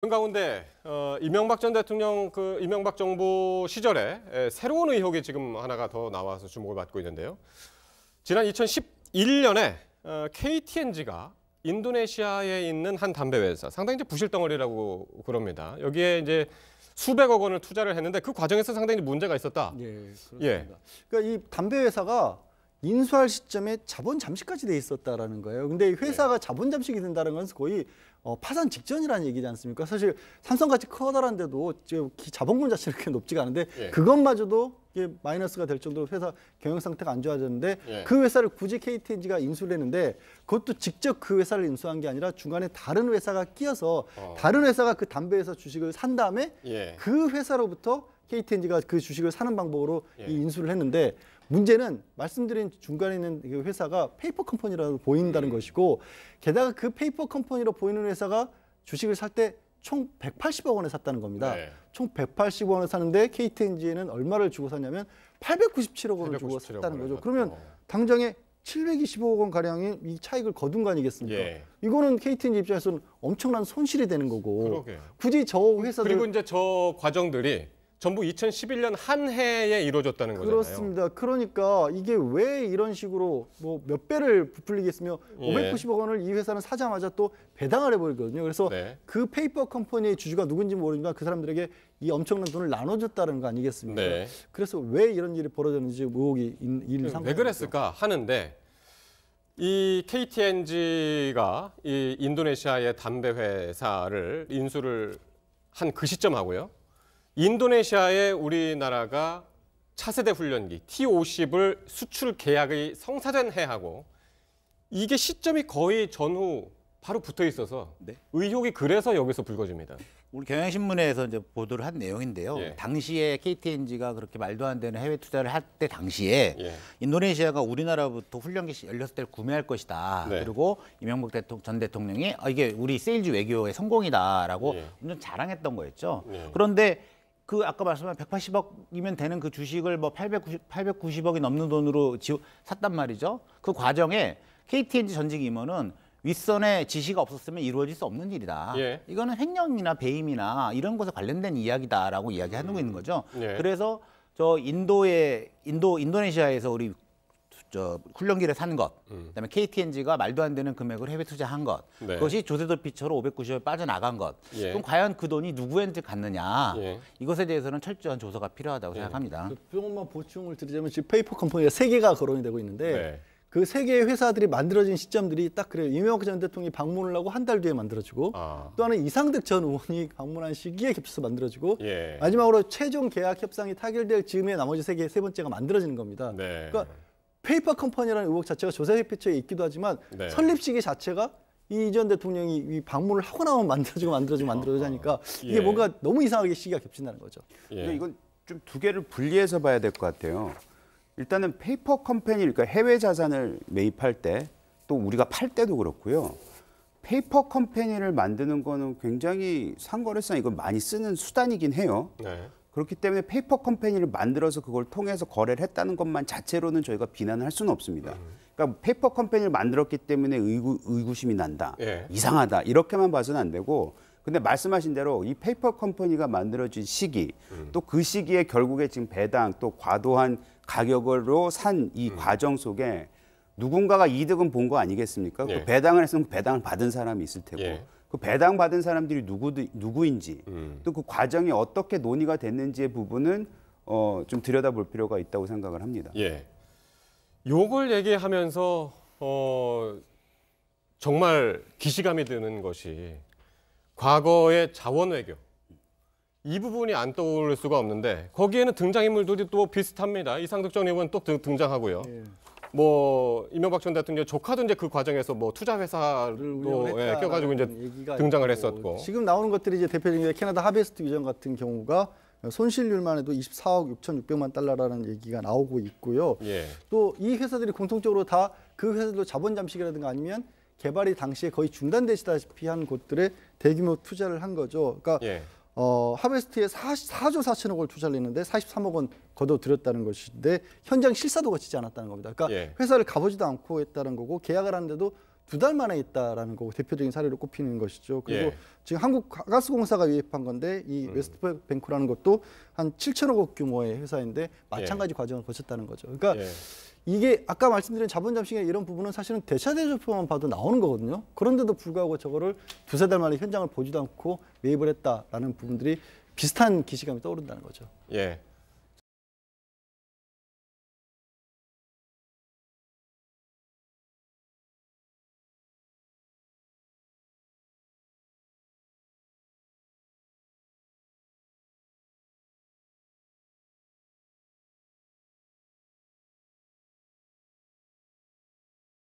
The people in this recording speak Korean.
그런 가운데 이명박 전 대통령 이명박 정부 시절에 새로운 의혹이 지금 하나가 더 나와서 주목을 받고 있는데요. 지난 2011년에 KTNG가 인도네시아에 있는 한 담배 회사, 상당히 이제 부실 덩어리라고 그럽니다. 여기에 이제 수백억 원을 투자를 했는데 그 과정에서 상당히 문제가 있었다. 예, 그렇습니다. 예. 그러니까 이 담배 회사가 인수할 시점에 자본 잠식까지 돼 있었다라는 거예요. 근데 이 회사가 자본 잠식이 된다는 건 거의 파산 직전이라는 얘기지 않습니까? 사실 삼성같이 커다란데도 자본금 자체는 그렇게 높지가 않은데 그것마저도 이게 마이너스가 될 정도로 회사 경영 상태가 안 좋아졌는데 그 회사를 굳이 KTNG가 인수를 했는데 그것도 직접 그 회사를 인수한 게 아니라 중간에 다른 회사가 끼어서 다른 회사가 그 담배 회사 주식을 산 다음에 그 회사로부터 KTNG가 그 주식을 사는 방법으로 이 인수를 했는데 문제는 말씀드린 중간에 있는 그 회사가 페이퍼 컴퍼니라고 보인다는 것이고 게다가 그 페이퍼 컴퍼니로 보이는 회사가 주식을 살 때 총 180억 원에 샀다는 겁니다. 총 180억 원을 사는데 KTNG에는 얼마를 주고 샀냐면 897억 원을 주고 샀다는 거죠. 그러면 당장에 725억 원 가량의 이 차익을 거둔 거 아니겠습니까? 이거는 KTNG 입장에서는 엄청난 손실이 되는 거고 굳이 저 회사들 그리고 이제 저 과정들이 전부 2011년 한 해에 이루어졌다는 거잖아요. 그렇습니다. 그러니까 이게 왜 이런 식으로 뭐 몇 배를 부풀리겠으며 590억 원을 이 회사는 사자마자 또 배당을 해버리거든요. 그래서 그 페이퍼 컴퍼니의 주주가 누군지 모르지만 그 사람들에게 이 엄청난 돈을 나눠줬다는 거 아니겠습니까? 그래서 왜 이런 일이 벌어졌는지 의혹이 일상. 왜 그랬을까 하는데 이 KTNG가 이 인도네시아의 담배 회사를 인수를 한 그 시점하고요. 인도네시아에 우리나라가 차세대 훈련기 T-50을 수출 계약이 성사된 해하고 이게 시점이 거의 전후 바로 붙어 있어서 의혹이 그래서 여기서 불거집니다. 우리 경향신문에서 이제 보도를 한 내용인데요. 당시에 KTNG가 그렇게 말도 안 되는 해외 투자를 할 때 당시에 인도네시아가 우리나라부터 훈련기 16대를 구매할 것이다. 그리고 이명박 전 대통령이 이게 우리 세일즈 외교의 성공이다라고 완전 자랑했던 거였죠. 그런데 그 아까 말씀한 180억이면 되는 그 주식을 뭐 890억이 넘는 돈으로 샀단 말이죠. 그 과정에 KTNG 전직 임원은 윗선의 지시가 없었으면 이루어질 수 없는 일이다. 이거는 횡령이나 배임이나 이런 것에 관련된 이야기다라고 이야기하고 있는 거죠. 그래서 저 인도네시아에서 우리 훈련기를 산 것, 그다음에 KTNG가 말도 안 되는 금액을 해외 투자한 것, 그것이 조세도 피처로 590억에 빠져나간 것. 그럼 과연 그 돈이 누구한테 갔느냐? 이것에 대해서는 철저한 조사가 필요하다고 생각합니다. 조금만 보충을 드리자면 지금 페이퍼 컴퍼니가 3개가 거론이 되고 있는데 그 3개의 회사들이 만들어진 시점들이 딱 그래요. 이명박 전 대통령이 방문을 하고 한 달 뒤에 만들어지고 또 하나는 이상득 전 의원이 방문한 시기에 겹쳐서 만들어지고 마지막으로 최종 계약 협상이 타결될 즈음에 나머지 세 번째가 만들어지는 겁니다. 그러니까 페이퍼 컴퍼니라는 의혹 자체가 조세 피처에 있기도 하지만 설립 시기 자체가 이 전 대통령이 이 방문을 하고 나면 만들어지고 하니까 이게 뭔가 너무 이상하게 시기가 겹친다는 거죠. 근데 이건 좀 두 개를 분리해서 봐야 될 것 같아요. 일단은 페이퍼 컴퍼니, 그러니까 해외 자산을 매입할 때 또 우리가 팔 때도 그렇고요. 페이퍼 컴퍼니를 만드는 거는 굉장히 상거래상 이건 많이 쓰는 수단이긴 해요. 그렇기 때문에 페이퍼 컴퍼니를 만들어서 그걸 통해서 거래를 했다는 것만 자체로는 저희가 비난을 할 수는 없습니다. 그러니까 페이퍼 컴퍼니를 만들었기 때문에 의구심이 난다. 이상하다. 이렇게만 봐서는 안 되고 근데 말씀하신 대로 이 페이퍼 컴퍼니가 만들어진 시기 또 그 시기에 결국에 지금 배당 또 과도한 가격으로 산 이 과정 속에 누군가가 이득은 본 거 아니겠습니까? 그 배당을 했으면 배당을 받은 사람이 있을 테고 그 배당 받은 사람들이 누구인지 또 그 과정이 어떻게 논의가 됐는지의 부분은 좀 들여다볼 필요가 있다고 생각을 합니다. 요걸 얘기하면서 정말 기시감이 드는 것이 과거의 자원 외교 이 부분이 안 떠오를 수가 없는데 거기에는 등장인물들이 또 비슷합니다. 이상득 전 의원 또 등장하고요. 뭐 이명박 전 대통령 조카도 이제 그 과정에서 뭐 투자 회사도 껴가지고 이제 등장을 했었고 지금 나오는 것들이 이제 대표적인 게 캐나다 하베스트 위전 같은 경우가 손실률만 해도 24억 6,600만 달러라는 얘기가 나오고 있고요. 또 이 회사들이 공통적으로 다 그 회사들도 자본 잠식이라든가 아니면 개발이 당시에 거의 중단되시다시피 한 곳들에 대규모 투자를 한 거죠. 그러니까 하베스트에 4조 4천억 원을 투자를 했는데 43억 원 거둬들였다는 것인데 현장 실사도 거치지 않았다는 겁니다. 그러니까 회사를 가보지도 않고 했다는 거고 계약을 하는데도 두 달 만에 있다라는 거고 대표적인 사례로 꼽히는 것이죠. 그리고 예. 지금 한국가스공사가 위입한 건데 이 웨스트뱅크라는 것도 한 7천억 원 규모의 회사인데 마찬가지 과정을 거쳤다는 거죠. 그러니까 이게 아까 말씀드린 자본 잠식의 이런 부분은 사실은 대차대조표만 봐도 나오는 거거든요. 그런데도 불구하고 저거를 두세 달 만에 현장을 보지도 않고 매입을 했다라는 부분들이 비슷한 기시감이 떠오른다는 거죠. 예.